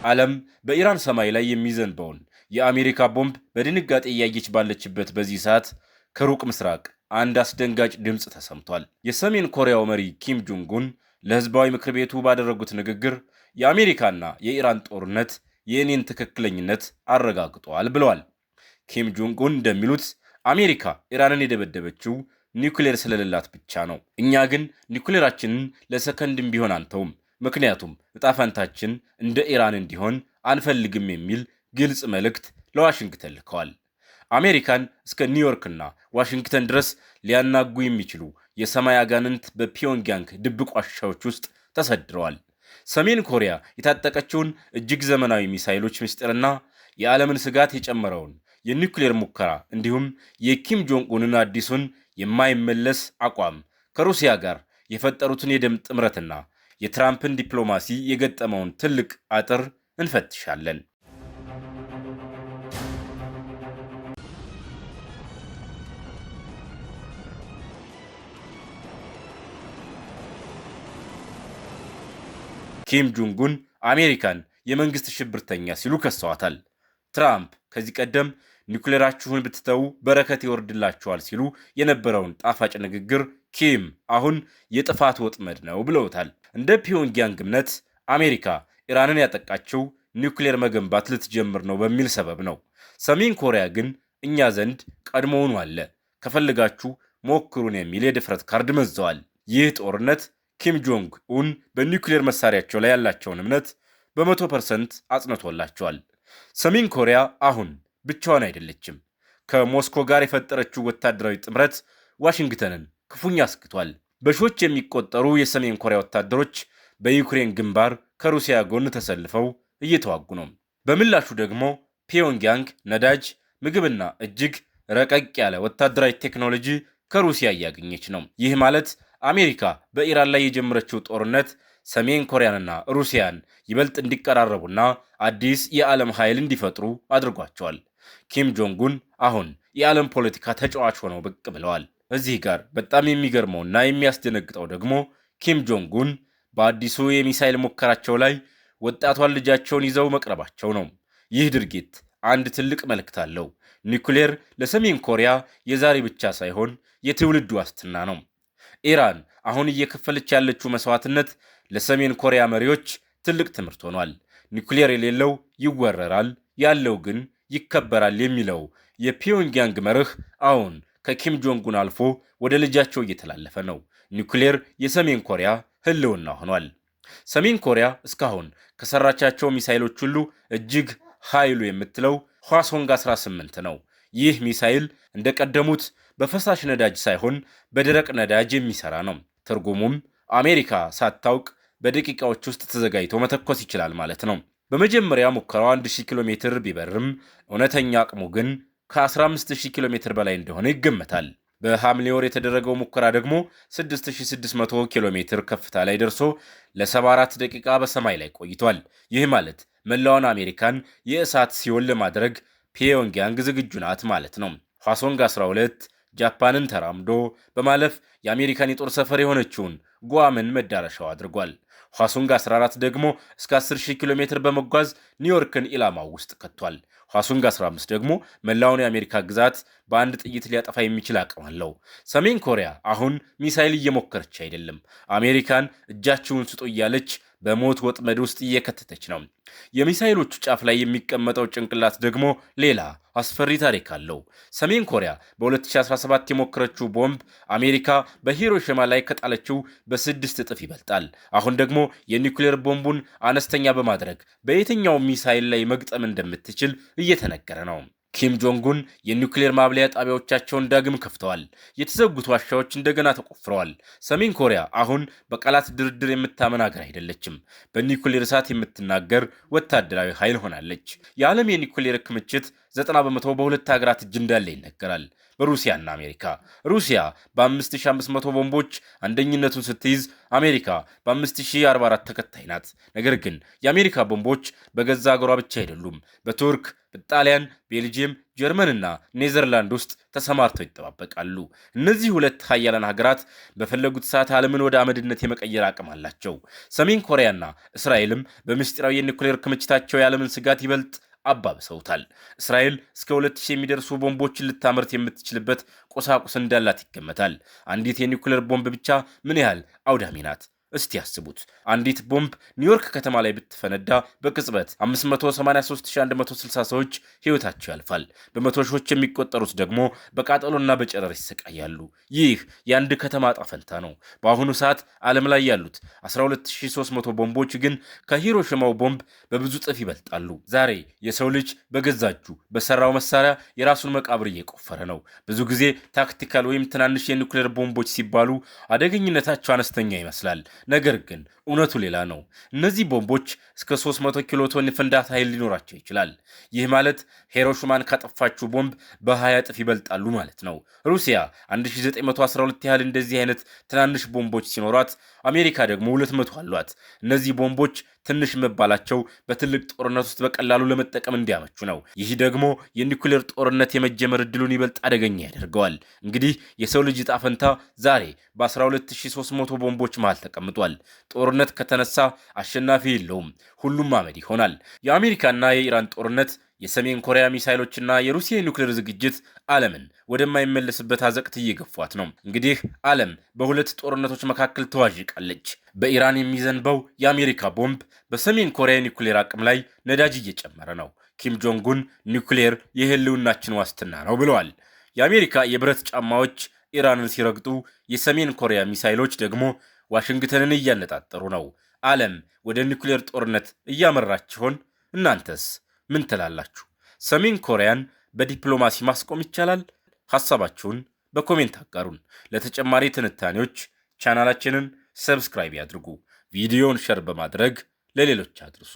ዓለም በኢራን ሰማይ ላይ የሚዘንበውን የአሜሪካ ቦምብ በድንጋጤ እያየች ባለችበት በዚህ ሰዓት ከሩቅ ምስራቅ አንድ አስደንጋጭ ድምፅ ተሰምቷል። የሰሜን ኮሪያው መሪ ኪም ጆንግ ኡን ለህዝባዊ ምክር ቤቱ ባደረጉት ንግግር የአሜሪካና የኢራን ጦርነት የእኔን ትክክለኝነት አረጋግጧል ብለዋል። ኪም ጆንግ ኡን እንደሚሉት አሜሪካ ኢራንን የደበደበችው ኒውክሌር ስለሌላት ብቻ ነው። እኛ ግን ኒውክሌራችንን ለሰከንድም ቢሆን አንተውም፣ ምክንያቱም እጣ ፈንታችን እንደ ኢራን እንዲሆን አንፈልግም የሚል ግልጽ መልእክት ለዋሽንግተን ልከዋል። አሜሪካን እስከ ኒውዮርክና ዋሽንግተን ድረስ ሊያናጉ የሚችሉ የሰማይ አጋንንት በፒዮንግያንግ ድብቅ ዋሻዎች ውስጥ ተሰድረዋል። ሰሜን ኮሪያ የታጠቀችውን እጅግ ዘመናዊ ሚሳይሎች ምስጢርና የዓለምን ስጋት የጨመረውን የኒውክሌር ሙከራ እንዲሁም የኪም ጆንግ ኡንን አዲሱን የማይመለስ አቋም ከሩሲያ ጋር የፈጠሩትን የደም ጥምረትና የትራምፕን ዲፕሎማሲ የገጠመውን ትልቅ አጥር እንፈትሻለን። ኪም ጆንግ ኡን አሜሪካን የመንግስት ሽብርተኛ ሲሉ ከሰዋታል። ትራምፕ ከዚህ ቀደም ኒውክሌራችሁን ብትተው በረከት ይወርድላችኋል ሲሉ የነበረውን ጣፋጭ ንግግር ኪም አሁን የጥፋት ወጥመድ ነው ብለውታል። እንደ ፒዮንግያንግ እምነት አሜሪካ ኢራንን ያጠቃችው ኒውክሌር መገንባት ልትጀምር ነው በሚል ሰበብ ነው። ሰሜን ኮሪያ ግን እኛ ዘንድ ቀድሞውኑ አለ፣ ከፈልጋችሁ ሞክሩን የሚል የድፍረት ካርድ መዘዋል። ይህ ጦርነት ኪም ጆንግ ኡን በኒውክሌር መሳሪያቸው ላይ ያላቸውን እምነት በ100% አጽንቶላቸዋል። ሰሜን ኮሪያ አሁን ብቻዋን አይደለችም። ከሞስኮ ጋር የፈጠረችው ወታደራዊ ጥምረት ዋሽንግተንን ክፉኛ አስክቷል። በሺዎች የሚቆጠሩ የሰሜን ኮሪያ ወታደሮች በዩክሬን ግንባር ከሩሲያ ጎን ተሰልፈው እየተዋጉ ነው። በምላሹ ደግሞ ፒዮንግያንግ ነዳጅ፣ ምግብና እጅግ ረቀቅ ያለ ወታደራዊ ቴክኖሎጂ ከሩሲያ እያገኘች ነው። ይህ ማለት አሜሪካ በኢራን ላይ የጀመረችው ጦርነት ሰሜን ኮሪያንና ሩሲያን ይበልጥ እንዲቀራረቡና አዲስ የዓለም ኃይል እንዲፈጥሩ አድርጓቸዋል። ኪም ጆንግ ኡን አሁን የዓለም ፖለቲካ ተጫዋች ሆነው ብቅ ብለዋል። እዚህ ጋር በጣም የሚገርመውና የሚያስደነግጠው ደግሞ ኪም ጆንግ ኡን በአዲሱ የሚሳይል ሙከራቸው ላይ ወጣቷን ልጃቸውን ይዘው መቅረባቸው ነው። ይህ ድርጊት አንድ ትልቅ መልእክት አለው። ኒውክሌር ለሰሜን ኮሪያ የዛሬ ብቻ ሳይሆን የትውልድ ዋስትና ነው። ኢራን አሁን እየከፈለች ያለችው መስዋዕትነት ለሰሜን ኮሪያ መሪዎች ትልቅ ትምህርት ሆኗል። ኒውክሌር የሌለው ይወረራል፣ ያለው ግን ይከበራል የሚለው የፒዮንግያንግ መርህ አሁን ከኪም ጆንግ ኡን አልፎ ወደ ልጃቸው እየተላለፈ ነው። ኒውክሌር የሰሜን ኮሪያ ህልውና ሆኗል። ሰሜን ኮሪያ እስካሁን ከሰራቻቸው ሚሳይሎች ሁሉ እጅግ ኃይሉ የምትለው ህዋሶንግ 18 ነው። ይህ ሚሳይል እንደቀደሙት በፈሳሽ ነዳጅ ሳይሆን በደረቅ ነዳጅ የሚሰራ ነው። ትርጉሙም አሜሪካ ሳታውቅ በደቂቃዎች ውስጥ ተዘጋጅቶ መተኮስ ይችላል ማለት ነው። በመጀመሪያ ሙከራው 1000 ኪሎ ሜትር ቢበርም እውነተኛ አቅሙ ግን ከ15000 ኪሎ ሜትር በላይ እንደሆነ ይገመታል። በሐምሌ ወር የተደረገው ሙከራ ደግሞ 6600 ኪሎ ሜትር ከፍታ ላይ ደርሶ ለ74 ደቂቃ በሰማይ ላይ ቆይቷል። ይህ ማለት መላውን አሜሪካን የእሳት ሲኦል ለማድረግ ፒዮንግያንግ ዝግጁ ናት ማለት ነው። ህዋሶንግ 12 ጃፓንን ተራምዶ በማለፍ የአሜሪካን የጦር ሰፈር የሆነችውን ጓምን መዳረሻው አድርጓል። ህዋሶንግ 14 ደግሞ እስከ 10000 ኪሎ ሜትር በመጓዝ ኒውዮርክን ኢላማው ውስጥ ከቷል። ህዋሶንግ 15 ደግሞ መላውን የአሜሪካ ግዛት በአንድ ጥይት ሊያጠፋ የሚችል አቅም አለው። ሰሜን ኮሪያ አሁን ሚሳይል እየሞከረች አይደለም፣ አሜሪካን እጃችሁን ስጡ እያለች በሞት ወጥመድ ውስጥ እየከተተች ነው። የሚሳይሎቹ ጫፍ ላይ የሚቀመጠው ጭንቅላት ደግሞ ሌላ አስፈሪ ታሪክ አለው። ሰሜን ኮሪያ በ2017 የሞከረችው ቦምብ አሜሪካ በሂሮሺማ ላይ ከጣለችው በ6 እጥፍ ይበልጣል። አሁን ደግሞ የኒውክሌር ቦምቡን አነስተኛ በማድረግ በየትኛው ሚሳይል ላይ መግጠም እንደምትችል እየተነገረ ነው። ኪም ጆንግ ኡን የኒውክሌር ማብለያ ጣቢያዎቻቸውን ዳግም ከፍተዋል። የተዘጉት ዋሻዎች እንደገና ተቆፍረዋል። ሰሜን ኮሪያ አሁን በቃላት ድርድር የምታመን ሀገር አይደለችም። በኒውክሌር እሳት የምትናገር ወታደራዊ ኃይል ሆናለች። የዓለም የኒውክሌር ክምችት 90 በመቶ በሁለት ሀገራት እጅ እንዳለ ይነገራል፣ በሩሲያና አሜሪካ። ሩሲያ በ5500 ቦምቦች አንደኝነቱን ስትይዝ አሜሪካ በ5044 ተከታይ ናት። ነገር ግን የአሜሪካ ቦምቦች በገዛ አገሯ ብቻ አይደሉም። በቱርክ፣ በጣሊያን፣ ቤልጂየም፣ ጀርመንና ኔዘርላንድ ውስጥ ተሰማርተው ይጠባበቃሉ። እነዚህ ሁለት ሀያላን ሀገራት በፈለጉት ሰዓት ዓለምን ወደ አመድነት የመቀየር አቅም አላቸው። ሰሜን ኮሪያና እስራኤልም በምስጢራዊ የኒውክሌር ክምችታቸው የዓለምን ስጋት ይበልጥ አባብሰውታል። እስራኤል እስከ 2000 የሚደርሱ ቦምቦችን ልታመርት የምትችልበት ቁሳቁስ እንዳላት ይገመታል። አንዲት የኒውክሌር ቦምብ ብቻ ምን ያህል አውዳሚ ናት? እስቲ ያስቡት። አንዲት ቦምብ ኒውዮርክ ከተማ ላይ ብትፈነዳ በቅጽበት 583160 ሰዎች ህይወታቸው ያልፋል። በመቶ ሺዎች የሚቆጠሩት ደግሞ በቃጠሎና በጨረር ይሰቃያሉ። ይህ የአንድ ከተማ ዕጣ ፈንታ ነው። በአሁኑ ሰዓት ዓለም ላይ ያሉት 12300 ቦምቦች ግን ከሂሮሺማው ቦምብ በብዙ ጥፍ ይበልጣሉ። ዛሬ የሰው ልጅ በገዛ እጁ በሰራው መሳሪያ የራሱን መቃብር እየቆፈረ ነው። ብዙ ጊዜ ታክቲካል ወይም ትናንሽ የኒውክሌር ቦምቦች ሲባሉ አደገኝነታቸው አነስተኛ ይመስላል። ነገር ግን እውነቱ ሌላ ነው። እነዚህ ቦምቦች እስከ 300 ኪሎ ቶን ፍንዳታ ኃይል ሊኖራቸው ይችላል። ይህ ማለት ሂሮሺማን ካጠፋችው ቦምብ በ20 እጥፍ ይበልጣሉ ማለት ነው። ሩሲያ 1912 ያህል እንደዚህ አይነት ትናንሽ ቦምቦች ሲኖሯት፣ አሜሪካ ደግሞ 200 አሏት። እነዚህ ቦምቦች ትንሽ መባላቸው በትልቅ ጦርነት ውስጥ በቀላሉ ለመጠቀም እንዲያመቹ ነው። ይህ ደግሞ የኒውክሌር ጦርነት የመጀመር እድሉን ይበልጥ አደገኛ ያደርገዋል። እንግዲህ የሰው ልጅ ዕጣ ፈንታ ዛሬ በ12300 ቦምቦች መሃል ተቀምጧል። ጦርነት ከተነሳ አሸናፊ የለውም፣ ሁሉም አመድ ይሆናል። የአሜሪካና የኢራን ጦርነት፣ የሰሜን ኮሪያ ሚሳይሎችና የሩሲያ የኒውክሌር ዝግጅት ዓለምን ወደማይመለስበት አዘቅት እየገፏት ነው። እንግዲህ ዓለም በሁለት ጦርነቶች መካከል ተዋዥቃለች። በኢራን የሚዘንበው የአሜሪካ ቦምብ በሰሜን ኮሪያ ኒውክሌር አቅም ላይ ነዳጅ እየጨመረ ነው። ኪም ጆንጉን ኒውክሌር የህልውናችን ዋስትና ነው ብለዋል። የአሜሪካ የብረት ጫማዎች ኢራንን ሲረግጡ፣ የሰሜን ኮሪያ ሚሳይሎች ደግሞ ዋሽንግተንን እያነጣጠሩ ነው። ዓለም ወደ ኒውክሌር ጦርነት እያመራች ይሆን? እናንተስ ምን ትላላችሁ? ሰሜን ኮሪያን በዲፕሎማሲ ማስቆም ይቻላል? ሐሳባችሁን በኮሜንት አጋሩን። ለተጨማሪ ትንታኔዎች ቻናላችንን ሰብስክራይብ ያድርጉ። ቪዲዮውን ሸር በማድረግ ለሌሎች አድርሱ።